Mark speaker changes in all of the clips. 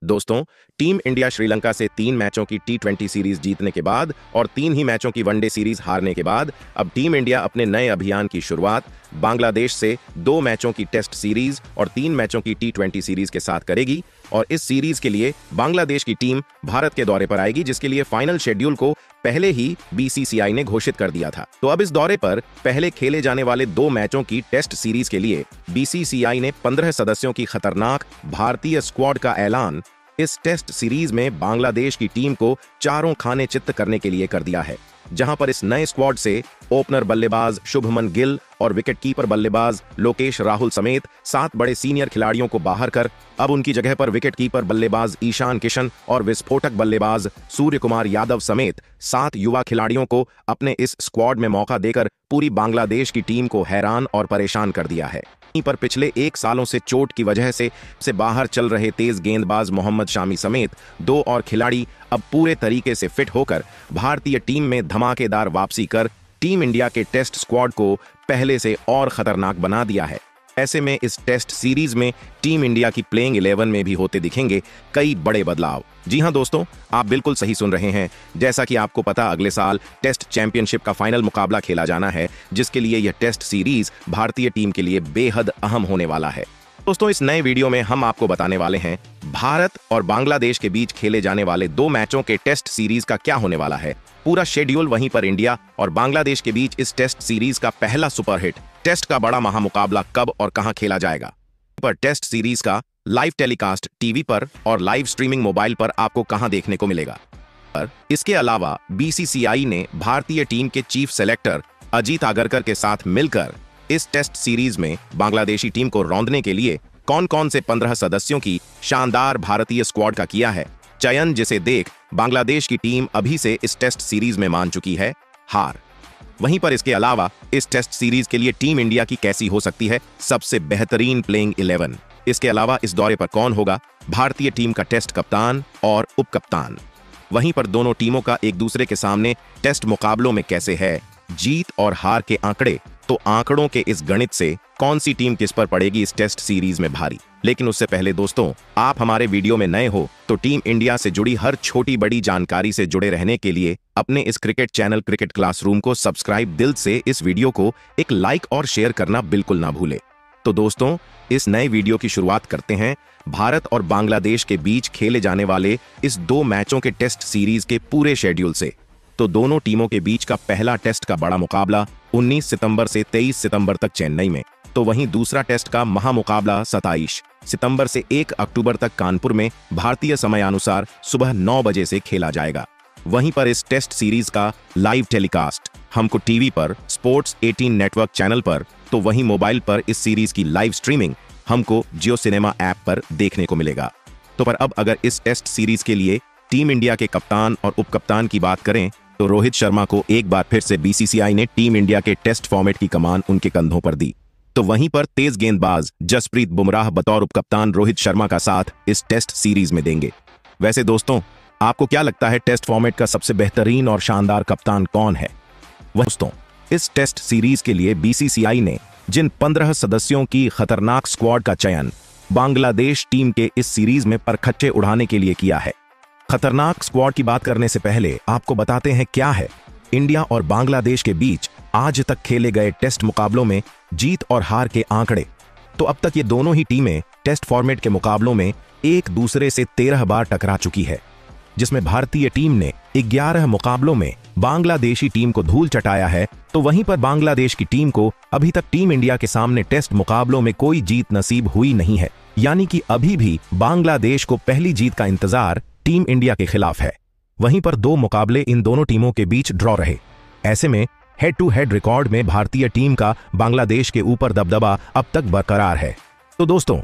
Speaker 1: दोस्तों, team India Sri Lanka से 3 मैचों की टी20 सीरीज जीतने के बाद और 3 ही मैचों की वनडे सीरीज हारने के बाद अब टीम इंडिया अपने नए अभियान की शुरुआत बांग्लादेश से 2 मैचों की टेस्ट सीरीज और 3 मैचों की टी20 सीरीज के साथ करेगी। और इस सीरीज के लिए बांग्लादेश की टीम भारत के दौरे पर आएगी, जिसके लिए फाइनल शेड्यूल को पहले ही बीसीसीआई ने घोषित कर दिया था। तो अब इस दौरे पर पहले खेले जाने वाले 2 मैचों की टेस्ट सीरीज के लिए बीसीसीआई ने 15 सदस्यों की खतरनाक भारतीय स्क्वाड का ऐलान इस टेस्ट सीरीज में बांग्लादेश की टीम को चारों खाने चित्त करने के लिए कर दिया है, जहां पर इस नए स्क्वाड से ओपनर बल्लेबाज शुभमन गिल और विकेटकीपर बल्लेबाज लोकेश राहुल समेत 7 बड़े सीनियर खिलाड़ियों को बाहर कर अब उनकी जगह पर विकेटकीपर बल्लेबाज ईशान किशन और विस्फोटक बल्लेबाज सूर्य कुमार यादव समेत 7 युवा खिलाड़ियों को अपने इस स्क्वाड में मौका देकर पूरी बांग्लादेश की टीम को हैरान और परेशान कर दिया है। पर पिछले 1 सालों से चोट की वजह से बाहर चल रहे तेज गेंदबाज मोहम्मद शामी समेत 2 और खिलाड़ी अब पूरे तरीके से फिट होकर भारतीय टीम में धमाकेदार वापसी कर टीम इंडिया के टेस्ट स्क्वाड को पहले से और खतरनाक बना दिया है। ऐसे में इस टेस्ट सीरीज में टीम इंडिया की प्लेइंग 11 में भी होते दिखेंगे कई बड़े बदलाव। जी हां दोस्तों, आप बिल्कुल सही सुन रहे हैं। जैसा कि आपको पता, अगले साल टेस्ट चैंपियनशिप का फाइनल मुकाबला खेला जाना है, जिसके लिए यह टेस्ट सीरीज भारतीय टीम के लिए बेहद अहम होने वाला है। दोस्तों, इस नए वीडियो में हम आपको बताने वाले हैं भारत और बांग्लादेश के बीच खेले जाने वाले 2 मैचों के टेस्ट सीरीज का क्या होने वाला है, पूरा शेड्यूल, वहीं पर इंडिया और बांग्लादेश के बीच इस टेस्ट सीरीज का पहला सुपरहिट टेस्ट का बड़ा महामुकाबला कब और कहां खेला जाएगा। पर टेस्ट सीरीज का लाइव टेलीकास्ट टीवी पर और लाइव स्ट्रीमिंग मोबाइल पर आपको कहां देखने को मिलेगा। पर इसके अलावा बीसीसीआई ने भारतीय टीम के चीफ सेलेक्टर अजीत आगरकर के साथ मिलकर इस टेस्ट सीरीज में बांग्लादेशी टीम को रौंदने के लिए कौन कौन से 15 सदस्यों की शानदार भारतीय स्क्वाड का किया है चयन, जिसे देख बांग्लादेश की टीम अभी से इस टेस्ट सीरीज में मान चुकी है हार। वहीं पर इसके अलावा इस टेस्ट सीरीज के लिए टीम इंडिया की कैसी हो सकती है सबसे बेहतरीन प्लेइंग 11। इसके अलावा इस दौरे पर कौन होगा भारतीय टीम का टेस्ट कप्तान और उप कप्तान। वहीं पर दोनों टीमों का एक दूसरे के सामने टेस्ट मुकाबलों में कैसे है जीत और हार के आंकड़े। तो आंकड़ों के इस गणित से कौन सी टीम किस पर पड़ेगी इस टेस्ट सीरीज में भारी। लेकिन उससे पहले दोस्तों, आप हमारे वीडियो में नए हो तो टीम इंडिया से जुड़ी हर छोटी बड़ी जानकारी से जुड़े रहने के लिए अपने इस क्रिकेट चैनल क्रिकेट क्लासरूम को सब्सक्राइब दिल से इस वीडियो को एक लाइक और शेयर करना बिल्कुल ना भूले। तो दोस्तों, इस नए वीडियो की शुरुआत करते हैं भारत और बांग्लादेश के बीच खेले जाने वाले इस 2 मैचों के टेस्ट सीरीज के पूरे शेड्यूल से। तो दोनों टीमों के बीच का पहला टेस्ट का बड़ा मुकाबला 19 सितंबर से 23 सितंबर तक चेन्नई में, तो वहीं दूसरा टेस्ट का महामुकाबला 27 सितंबर से 1 अक्टूबर तक कानपुर में भारतीय समयानुसार सुबह 9 बजे से खेला जाएगा। वहीं पर इस टेस्ट सीरीज का लाइव टेलीकास्ट हमको टीवी पर स्पोर्ट्स 18 नेटवर्क चैनल पर, तो वहीं मोबाइल पर इस सीरीज की लाइव स्ट्रीमिंग हमको जियो सिनेमा ऐप पर देखने को मिलेगा। तो पर अब अगर इस टेस्ट सीरीज के लिए टीम इंडिया के कप्तान और उप कप्तान की बात करें तो रोहित शर्मा को एक बार फिर से बीसीसीआई ने टीम इंडिया के टेस्ट फॉर्मेट की कमान उनके कंधों पर दी। तो वहीं पर तेज गेंदबाज जसप्रीत बुमराह बतौर उप कप्तान रोहित शर्मा का साथ इस टेस्ट सीरीज में देंगे। वैसे दोस्तों, आपको क्या लगता है टेस्ट फॉर्मेट का सबसे बेहतरीन और शानदार कप्तान कौन है? दोस्तों, इस टेस्ट सीरीज के लिए बीसीसीआई ने जिन 15 सदस्यों की खतरनाक स्क्वाड का चयन बांग्लादेश टीम के इस सीरीज में परखच्चे उड़ाने के लिए किया है। खतरनाक स्क्वाड की बात करने से पहले आपको बताते हैं क्या है इंडिया और बांग्लादेश के बीच आज तक खेले गए टेस्ट मुकाबलों में जीत और हार के आंकड़े। तो अब तक ये दोनों ही टीमें टेस्ट फॉर्मेट के मुकाबलों में एक दूसरे से 13 बार टकरा चुकी है, जिसमें भारतीय टीम ने 11 मुकाबलों में बांग्लादेशी टीम को धूल चटाया है। तो वहीं पर बांग्लादेश की टीम को अभी तक टीम इंडिया के सामने टेस्ट मुकाबलों में कोई जीत नसीब हुई नहीं है, यानी कि अभी भी बांग्लादेश को पहली जीत का इंतजार टीम इंडिया के खिलाफ है। वहीं पर 2 मुकाबले इन दोनों टीमों के बीच ड्रॉ रहे। ऐसे में हेड टू हेड रिकॉर्ड में भारतीय टीम का बांग्लादेश के ऊपर दबदबा अब तक बरकरार है। तो दोस्तों,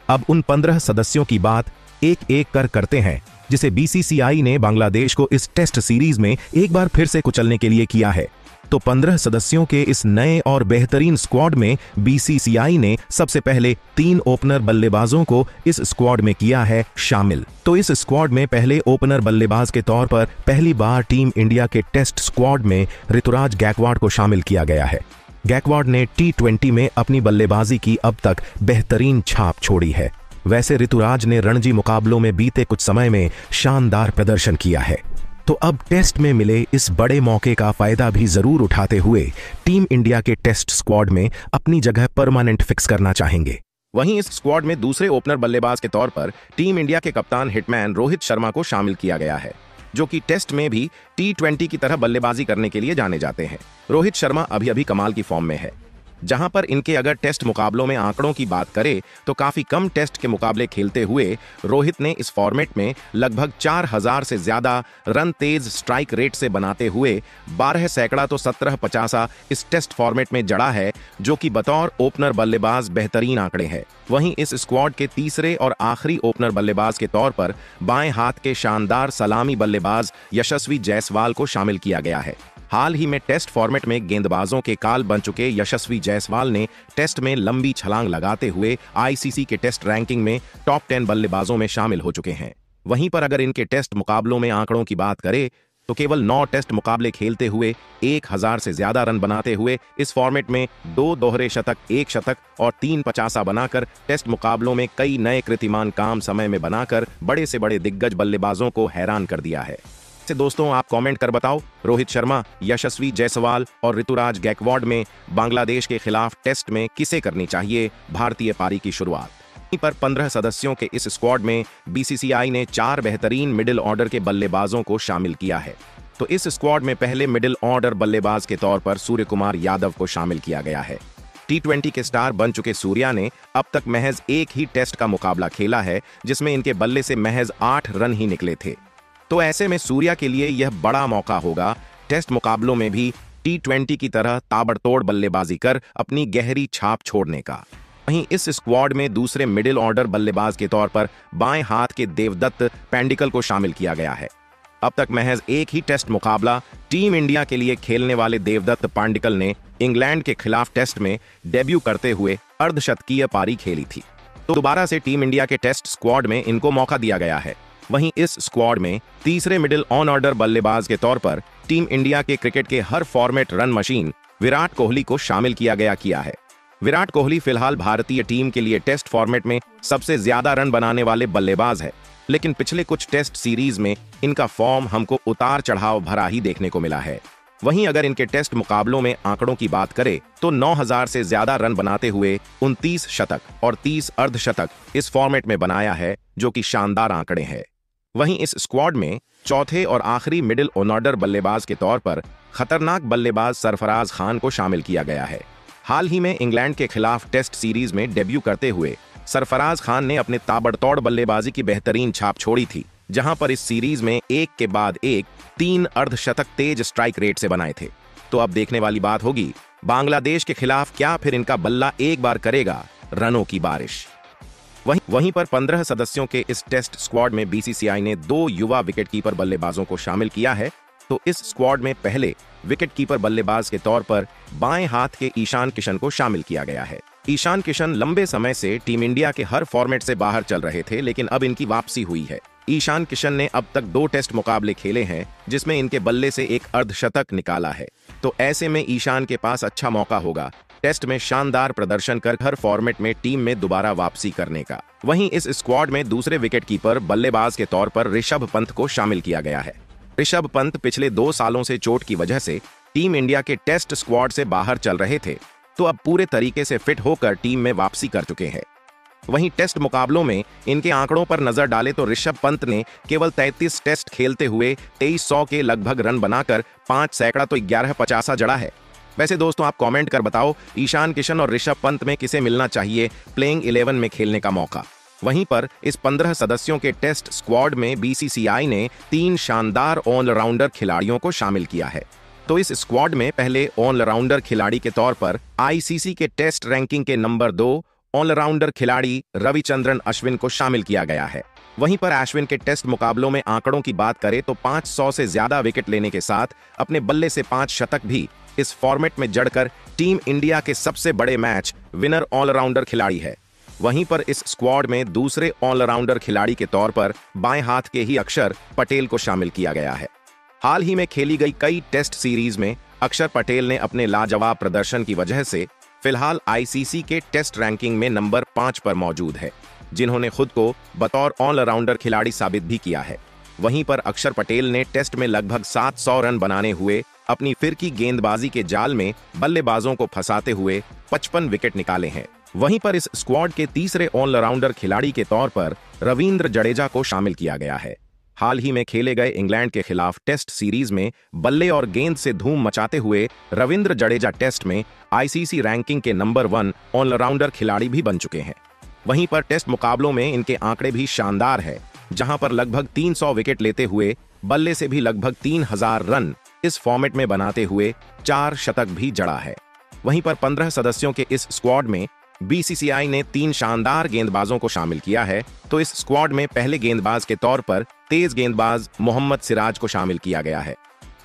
Speaker 1: अब उन 15 सदस्यों की बात एक एक कर करते हैं, जिसे बीसीसीआई ने बांग्लादेश को इस टेस्ट सीरीज में एक बार फिर से कुचलने के लिए किया है। तो 15 सदस्यों के इस नए और बेहतरीन स्क्वाड में बीसीसीआई ने सबसे पहले 3 ओपनर बल्लेबाजों को इस स्क्वाड में किया है शामिल। तो इस स्क्वाड में पहले ओपनर बल्लेबाज के तौर पर पहली बार टीम इंडिया के टेस्ट स्क्वाड में ऋतुराज गायकवाड़ को शामिल किया गया है। गायकवाड़ ने टी20 में अपनी बल्लेबाजी की अब तक बेहतरीन छाप छोड़ी है। वैसे ऋतुराज ने रणजी मुकाबलों में बीते कुछ समय में शानदार प्रदर्शन किया है, तो अब टेस्ट में मिले इस बड़े मौके का फायदा भी जरूर उठाते हुए टीम इंडिया के टेस्ट स्क्वाड में अपनी जगह परमानेंट फिक्स करना चाहेंगे। वहीं इस स्क्वाड में दूसरे ओपनर बल्लेबाज के तौर पर टीम इंडिया के कप्तान हिटमैन रोहित शर्मा को शामिल किया गया है, जो कि टेस्ट में भी T20 की तरह बल्लेबाजी करने के लिए जाने जाते हैं। रोहित शर्मा अभी कमाल की फॉर्म में है, जहां पर इनके अगर टेस्ट मुकाबलों में आंकड़ों की बात करें तो काफी कम टेस्ट के मुकाबले खेलते हुए रोहित ने इस फॉर्मेट में लगभग 4000 से ज्यादा रन तेज स्ट्राइक रेट से बनाते हुए 12 सैकड़ा तो 17/50 इस टेस्ट फॉर्मेट में जड़ा है, जो कि बतौर ओपनर बल्लेबाज बेहतरीन आंकड़े हैं। वहीं इस स्क्वाड के तीसरे और आखिरी ओपनर बल्लेबाज के तौर पर बाएं हाथ के शानदार सलामी बल्लेबाज यशस्वी जायसवाल को शामिल किया गया है। हाल ही में टेस्ट फॉर्मेट में गेंदबाजों के काल बन चुके यशस्वी जायसवाल ने टेस्ट में लंबी छलांग लगाते हुए आईसीसी के टेस्ट रैंकिंग में टॉप 10 बल्लेबाजों में शामिल हो चुके हैं। वहीं पर अगर इनके टेस्ट मुकाबलों में आंकड़ों की बात करें तो केवल 9 टेस्ट मुकाबले खेलते हुए 1000 से ज्यादा रन बनाते हुए इस फॉर्मेट में 2 दोहरे शतक, 1 शतक और 3 पचासा बनाकर टेस्ट मुकाबलों में कई नए कीर्तिमान काम समय में बनाकर बड़े से बड़े दिग्गज बल्लेबाजों को हैरान कर दिया है। से दोस्तों आप कमेंट कर बताओ, रोहित शर्मा, यशस्वी जायसवाल और ऋतुराज गायकवाड में बांग्लादेश के खिलाफ टेस्ट में किसे करनी चाहिए भारतीय पारी की शुरुआत। वहीं पर 15 सदस्यों के इस स्क्वाड में बीसीसीआई ने 4 बेहतरीन मिडिल ऑर्डर के बल्लेबाजों को शामिल किया है। तो इस स्क्वाड में पहले मिडिल ऑर्डर बल्लेबाज के तौर पर सूर्य कुमार यादव को शामिल किया गया है। T20 के स्टार बन चुके सूर्या ने अब तक महज एक ही टेस्ट का मुकाबला खेला है, जिसमें इनके बल्ले से महज 8 रन ही निकले थे। तो ऐसे में सूर्या के लिए यह बड़ा मौका होगा टेस्ट मुकाबलों में भी T20 की तरह ताबड़तोड़ बल्लेबाजी कर अपनी गहरी छाप छोड़ने का। वहीं इस स्क्वाड में दूसरे मिडिल ऑर्डर बल्लेबाज के तौर पर बाएं हाथ के देवदत्त पैंडिकल को शामिल किया गया है। अब तक महज एक ही टेस्ट मुकाबला टीम इंडिया के लिए खेलने वाले देवदत्त पैंडिकल ने इंग्लैंड के खिलाफ टेस्ट में डेब्यू करते हुए अर्धशतकीय पारी खेली थी, तो दोबारा से टीम इंडिया के टेस्ट स्क्वाड में इनको मौका दिया गया है। वहीं इस स्क्वाड में तीसरे मिडिल ऑन ऑर्डर बल्लेबाज के तौर पर टीम इंडिया के क्रिकेट के हर format run machine Virat Kohli को शामिल किया है। विराट कोहली फिलहाल भारतीय टीम के लिए टेस्ट फॉर्मेट में सबसे ज्यादा रन बनाने वाले बल्लेबाज है, लेकिन पिछले कुछ टेस्ट सीरीज में इनका फॉर्म हमको उतार चढ़ाव भरा ही देखने को मिला है। वहीं अगर इनके टेस्ट मुकाबलों में आंकड़ों की बात करें तो 9000 से ज्यादा रन बनाते हुए 29 शतक और 30 अर्धशतक इस फॉर्मेट में बनाया है, जो कि शानदार आंकड़े हैं। वहीं इस स्क्वाड में चौथे और आखिरी मिडिल ऑर्डर बल्लेबाज के तौर पर खतरनाक बल्लेबाज सरफराज खान को शामिल किया गया है। हाल ही में इंग्लैंड के खिलाफ टेस्ट सीरीज में डेब्यू करते हुए सरफराज खान ने अपने ताबड़तोड़ बल्लेबाजी की बेहतरीन छाप छोड़ी थी, जहां पर इस सीरीज में एक के बाद एक 3 अर्धशतक तेज स्ट्राइक रेट से बनाए थे। तो अब देखने वाली बात होगी बांग्लादेश के खिलाफ क्या फिर इनका बल्ला एक बार करेगा रनों की बारिश। वहीं पर 15 सदस्यों के इस टेस्ट स्क्वाड में बीसीसीआई ने 2 युवा विकेटकीपर बल्लेबाजों को शामिल किया है। तो इस स्क्वाड में पहले विकेटकीपर बल्लेबाज के तौर पर बाएं हाथ के ईशान किशन को शामिल किया गया है। ईशान किशन लंबे समय से टीम इंडिया के हर फॉर्मेट से बाहर चल रहे थे, लेकिन अब इनकी वापसी हुई है। ईशान किशन ने अब तक 2 टेस्ट मुकाबले खेले हैं, जिसमें इनके बल्ले से एक अर्धशतक निकाला है। तो ऐसे में ईशान के पास अच्छा मौका होगा टेस्ट में शानदार प्रदर्शन कर हर फॉर्मेट में टीम में दोबारा वापसी करने का। वहीं इस स्क्वाड में दूसरे विकेटकीपर बल्लेबाज के तौर पर ऋषभ पंत को शामिल किया गया है। ऋषभ पंत पिछले 2 सालों से चोट की वजह से टीम इंडिया के टेस्ट स्क्वाड से बाहर चल रहे थे, तो अब पूरे तरीके से फिट होकर टीम में वापसी कर चुके हैं। वहीं टेस्ट मुकाबलों में इनके आंकड़ों पर नजर डाले तो ऋषभ पंत ने केवल 33 टेस्ट खेलते हुए 2300 के लगभग रन बनाकर 5 सैकड़ा तो 11/50 जड़ा है। वैसे दोस्तों आप कमेंट कर बताओ, ईशान किशन और ऋषभ पंत में किसे मिलना चाहिए प्लेइंग 11 में खेलने का मौका। वहीं पर इस 15 सदस्यों के टेस्ट स्क्वाड में बीसीसीआई ने 3 शानदार ऑलराउंडर खिलाड़ियों को शामिल किया है। तो इस स्क्वाड में पहले ऑलराउंडर खिलाड़ी के तौर पर आईसीसी के टेस्ट रैंकिंग के नंबर 2 ऑलराउंडर खिलाड़ी रविचंद्रन अश्विन को शामिल किया गया है। वहीं पर अश्विन के टेस्ट मुकाबलों में आंकड़ों की बात करें तो 500 से ज्यादा विकेट लेने के साथ अपने बल्ले से 5 शतक भी इस फॉर्मेट में जड़कर टीम इंडिया के सबसे बड़े मैच विनर ऑलराउंडर खिलाड़ी है। वहीं पर इस स्क्वाड में दूसरे ऑलराउंडर खिलाड़ी के तौर पर बाएं हाथ के ही अक्षर पटेल को शामिल किया गया है। हाल ही में खेली गई कई टेस्ट सीरीज में अक्षर पटेल ने अपने लाजवाब प्रदर्शन की वजह से फिलहाल आईसीसी के टेस्ट रैंकिंग में नंबर 5 पर मौजूद है। जिन्होंने खुद को बतौर ऑलराउंडर खिलाड़ी साबित भी किया है। वहीं पर अक्षर पटेल ने टेस्ट में लगभग 700 रन बनाने हुए अपनी फिरकी गेंदबाजी के जाल में बल्लेबाजों को फंसाते हुए 55 विकेट निकाले हैं। वहीं पर इस स्क्वाड के तीसरे ऑलराउंडर खिलाड़ी के तौर पर रविंद्र जडेजा को शामिल किया गया है। हाल ही में खेले गए इंग्लैंड के खिलाफ टेस्ट सीरीज में बल्ले और गेंद से धूम मचाते हुए रविंद्र जडेजा टेस्ट में आईसीसी रैंकिंग के नंबर 1 ऑलराउंडर खिलाड़ी भी बन चुके हैं। वहीं पर टेस्ट मुकाबलों में इनके आंकड़े भी शानदार है, जहां पर लगभग 300 विकेट लेते हुए बल्ले से भी लगभग 3000 रन इस फॉर्मेट में बनाते हुए 4 शतक भी जड़ा है। वहीं पर 15 सदस्यों के इस स्क्वाड में बीसीसीआई ने 3 शानदार गेंदबाजों को शामिल किया है, तो इस स्क्वाड में पहले गेंदबाज के तौर पर तेज गेंदबाज मोहम्मद सिराज को शामिल किया गया है।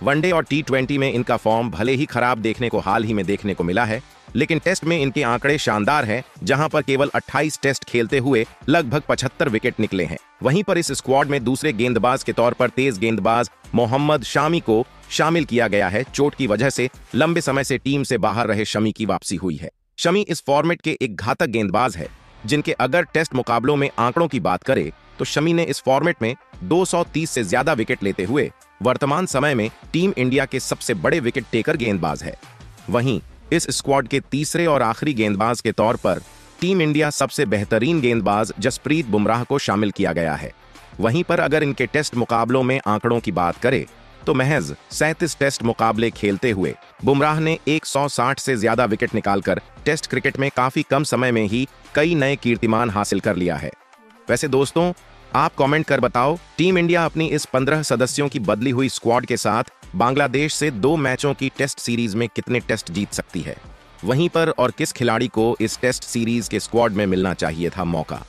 Speaker 1: वनडे और टी20 में इनका फॉर्म भले ही खराब देखने को हाल ही में देखने को मिला है, लेकिन टेस्ट में इनके आंकड़े शानदार हैं, जहां पर केवल 28 टेस्ट खेलते हुए लगभग 75 विकेट निकले हैं। वहीं पर इस स्क्वाड में दूसरे गेंदबाज के तौर पर तेज गेंदबाज मोहम्मद शामी को शामिल किया गया है। चोट की वजह से लंबे समय से टीम से बाहर रहे शमी की वापसी हुई है। शमी इस फॉर्मेट के एक घातक गेंदबाज है, जिनके अगर टेस्ट मुकाबलों में आंकड़ों की बात करें तो शमी ने इस फॉर्मेट में 230 से ज्यादा विकेट लेते हुए वर्तमान समय में टीम इंडिया के सबसे बड़े विकेट टेकर गेंदबाज है। वहीं इस स्क्वाड के तीसरे और आखिरी गेंदबाज के तौर पर टीम इंडिया सबसे बेहतरीन गेंदबाज जसप्रीत बुमराह को शामिल किया गया है। वहीं पर अगर इनके टेस्ट मुकाबलों में आंकड़ों की बात करें तो महज 37 टेस्ट मुकाबले खेलते हुए बुमराह ने 160 से ज्यादा विकेट निकालकर टेस्ट क्रिकेट में काफी कम समय में ही कई नए कीर्तिमान हासिल कर लिया है। वैसे दोस्तों, आप कमेंट कर बताओ, टीम इंडिया अपनी इस 15 सदस्यों की बदली हुई स्क्वाड के साथ बांग्लादेश से 2 मैचों की टेस्ट सीरीज में कितने टेस्ट जीत सकती है? वहीं पर और किस खिलाड़ी को इस टेस्ट सीरीज के स्क्वाड में मिलना चाहिए था मौका?